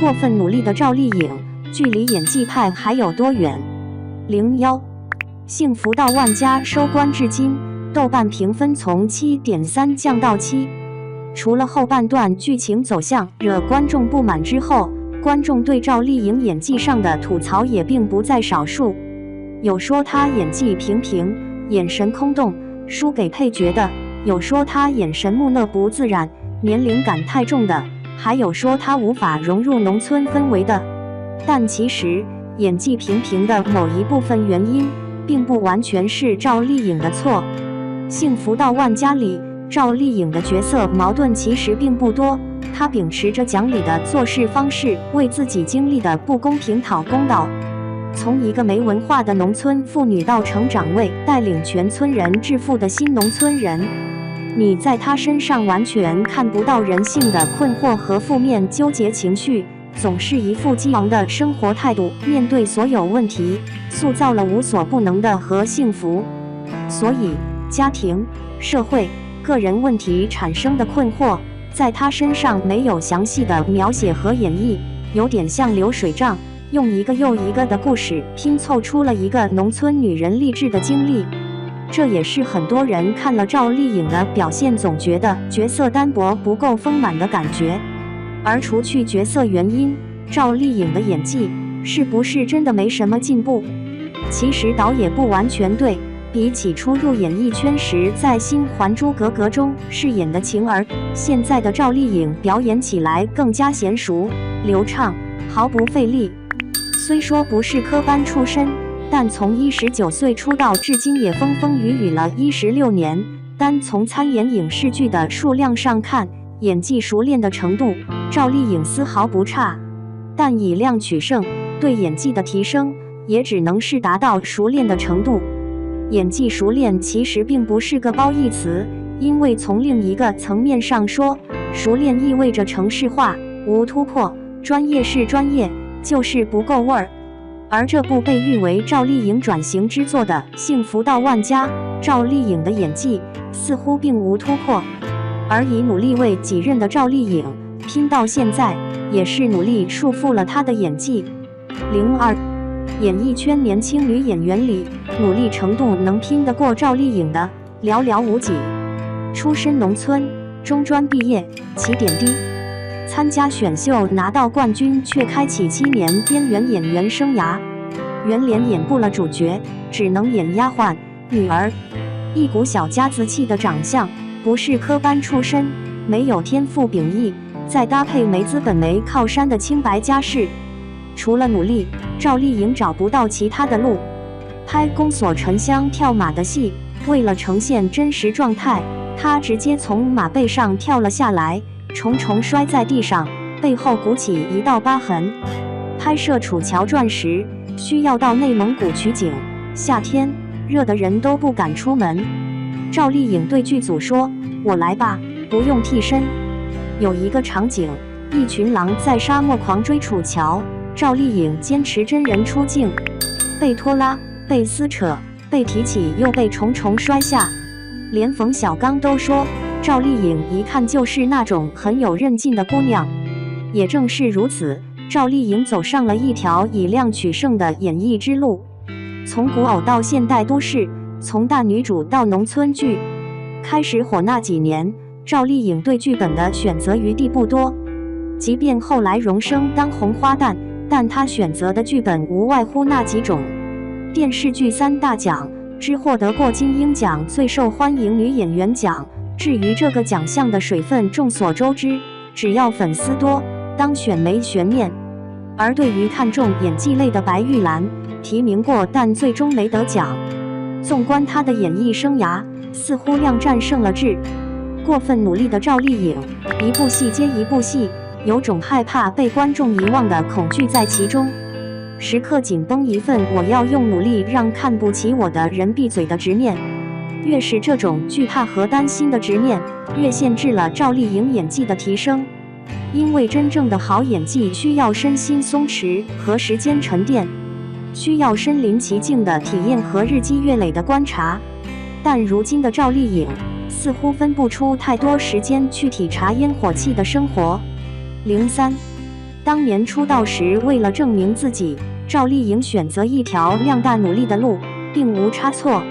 过分努力的赵丽颖，距离演技派还有多远？01幸福到万家收官至今，豆瓣评分从 7.3 降到7。除了后半段剧情走向惹观众不满之后，观众对赵丽颖演技上的吐槽也并不在少数。有说她演技平平，眼神空洞，输给配角的；有说她眼神木讷不自然，年龄感太重的；还有说她无法融入农村氛围的。但其实演技平平的某一部分原因，并不完全是赵丽颖的错。幸福到万家里，赵丽颖的角色矛盾其实并不多，她秉持着讲理的做事方式，为自己经历的不公平讨公道。从一个没文化的农村妇女到成长为带领全村人致富的新农村人，你在她身上完全看不到人性的困惑和负面纠结情绪，总是一副激昂的生活态度，面对所有问题，塑造了无所不能的和幸福。所以家庭、社会、个人问题产生的困惑，在她身上没有详细的描写和演绎，有点像流水账，用一个又一个的故事拼凑出了一个农村女人励志的经历。这也是很多人看了赵丽颖的表现总觉得角色单薄不够丰满的感觉。而除去角色原因，赵丽颖的演技是不是真的没什么进步？其实倒也不完全对，比起初入演艺圈时在《新还珠格格》中饰演的晴儿，现在的赵丽颖表演起来更加娴熟、流畅，毫不费力。虽说不是科班出身，但从19岁出道至今也风风雨雨了16年。单从参演影视剧的数量上看，演技熟练的程度，赵丽颖丝毫不差。但以量取胜，对演技的提升也只能是达到熟练的程度。演技熟练其实并不是个褒义词，因为从另一个层面上说，熟练意味着程式化、无突破，专业是专业，就是不够味儿。而这部被誉为赵丽颖转型之作的《幸福到万家》，赵丽颖的演技似乎并无突破，而以努力为己任的赵丽颖拼到现在，也是努力束缚了她的演技。02演艺圈年轻女演员里，努力程度能拼得过赵丽颖的寥寥无几。出身农村，中专毕业，起点低，参加选秀拿到冠军，却开启7年边缘演员生涯。圆脸演不了主角，只能演丫鬟、女儿，一股小家子气的长相，不是科班出身，没有天赋秉异，再搭配没资本没靠山的清白家世，除了努力，赵丽颖找不到其他的路。拍宫锁沉香跳马的戏，为了呈现真实状态，她直接从马背上跳了下来，重重摔在地上，背后鼓起一道疤痕。拍摄《楚乔传》时，需要到内蒙古取景，夏天热的人都不敢出门。赵丽颖对剧组说：“我来吧，不用替身。”有一个场景，一群狼在沙漠狂追楚乔，赵丽颖坚持真人出镜，被拖拉、被撕扯、被提起又被重重摔下，连冯小刚都说赵丽颖一看就是那种很有韧劲的姑娘。也正是如此，赵丽颖走上了一条以量取胜的演艺之路。从古偶到现代都市，从大女主到农村剧，开始火那几年，赵丽颖对剧本的选择余地不多。即便后来荣升当红花旦，但她选择的剧本无外乎那几种。电视剧3大奖之获得过金鹰奖最受欢迎女演员奖。至于这个奖项的水分，众所周知，只要粉丝多，当选没悬念。而对于看重演技类的白玉兰，提名过但最终没得奖。纵观她的演艺生涯，似乎量战胜了质。过分努力的赵丽颖，一部戏接一部戏，有种害怕被观众遗忘的恐惧在其中，时刻紧绷一份我要用努力让看不起我的人闭嘴的执念。越是这种惧怕和担心的执念，越限制了赵丽颖演技的提升。因为真正的好演技需要身心松弛和时间沉淀，需要身临其境的体验和日积月累的观察。但如今的赵丽颖似乎分不出太多时间去体察烟火气的生活。03当年出道时，为了证明自己，赵丽颖选择一条量大努力的路，并无差错。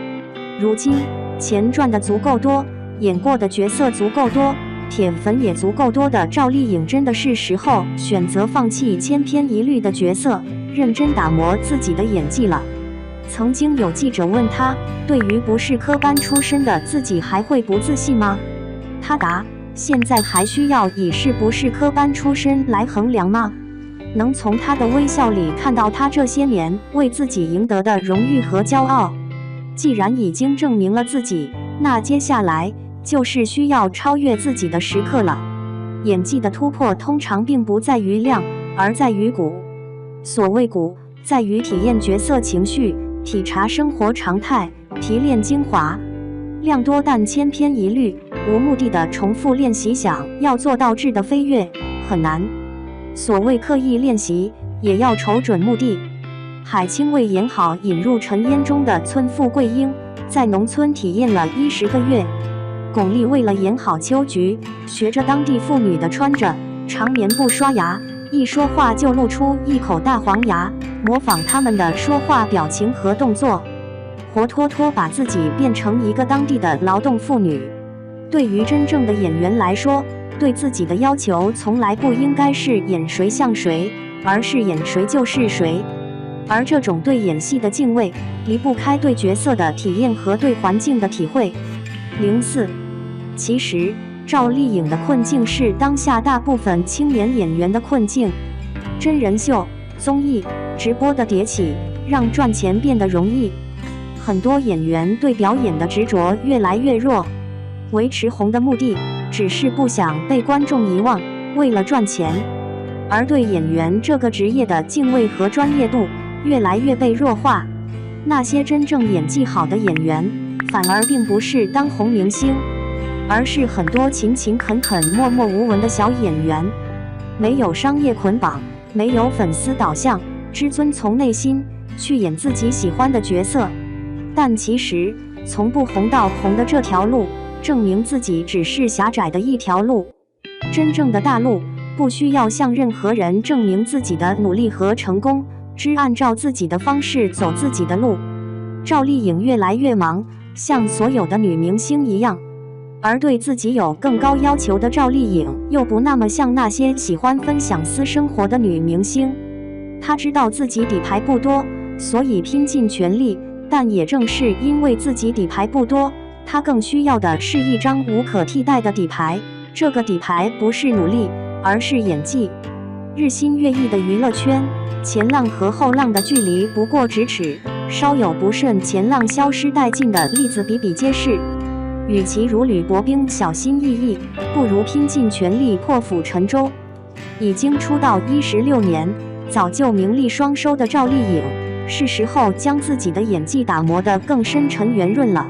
如今钱赚的足够多，演过的角色足够多，铁粉也足够多的赵丽颖，真的是时候选择放弃千篇一律的角色，认真打磨自己的演技了。曾经有记者问他，对于不是科班出身的自己还会不自信吗？他答，现在还需要以是不是科班出身来衡量吗？能从他的微笑里看到他这些年为自己赢得的荣誉和骄傲。既然已经证明了自己，那接下来就是需要超越自己的时刻了。演技的突破通常并不在于量，而在于骨。所谓骨，在于体验角色情绪，体察生活常态，提炼精华。量多但千篇一律，无目的的重复练习，想要做到质的飞跃很难。所谓刻意练习，也要瞅准目的。海清为演好引入尘烟中的村妇桂英，在农村体验了10个月。巩俐为了演好秋菊，学着当地妇女的穿着，常年不刷牙，一说话就露出一口大黄牙，模仿他们的说话表情和动作，活脱脱把自己变成一个当地的劳动妇女。对于真正的演员来说，对自己的要求从来不应该是演谁像谁，而是演谁就是谁。而这种对演戏的敬畏，离不开对角色的体验和对环境的体会。04。其实，赵丽颖的困境是当下大部分青年演员的困境。真人秀、综艺、直播的迭起，让赚钱变得容易。很多演员对表演的执着越来越弱，维持红的目的只是不想被观众遗忘，为了赚钱。而对演员这个职业的敬畏和专业度越来越被弱化。那些真正演技好的演员，反而并不是当红明星，而是很多勤勤恳恳、默默无闻的小演员。没有商业捆绑，没有粉丝导向，只遵从内心去演自己喜欢的角色。但其实，从不红到红的这条路，证明自己只是狭窄的一条路。真正的大路，不需要向任何人证明自己的努力和成功，只按照自己的方式走自己的路。赵丽颖越来越忙，像所有的女明星一样。而对自己有更高要求的赵丽颖，又不那么像那些喜欢分享私生活的女明星。她知道自己底牌不多，所以拼尽全力，但也正是因为自己底牌不多，她更需要的是一张无可替代的底牌。这个底牌不是努力，而是演技。日新月异的娱乐圈，前浪和后浪的距离不过咫尺，稍有不慎，前浪消失殆尽的例子比比皆是。与其如履薄冰、小心翼翼，不如拼尽全力、破釜沉舟。已经出道16年，早就名利双收的赵丽颖，是时候将自己的演技打磨得更深沉圆润了。